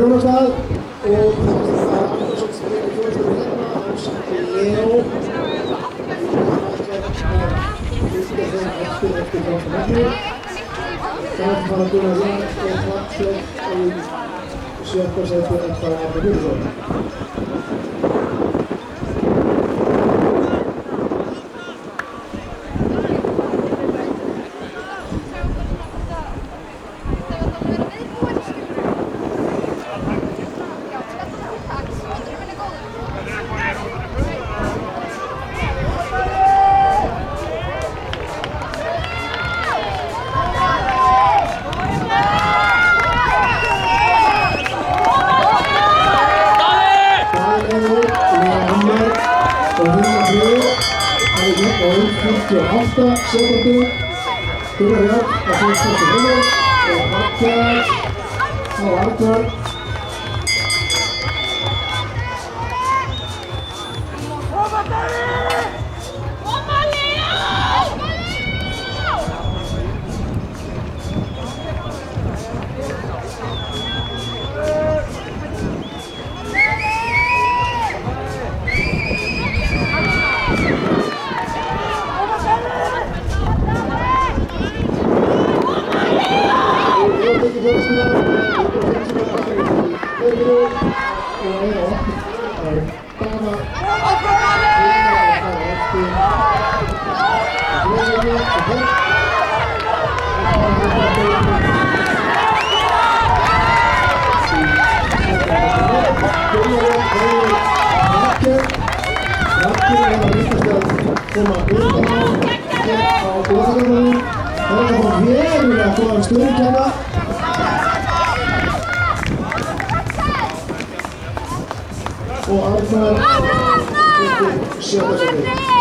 Rjónastað og Andersson skrifir fjóðstöru hérna á Leo. Fylgja þeim eftir framsta megni. Það fara Gunnar Jón og Vatnsleik í 7. sæti eftir Arnar Guðmundsson. Sekundur, Gunnar Jón á 54 og Matthías á Arnar. Og Arnar, 7. sæti.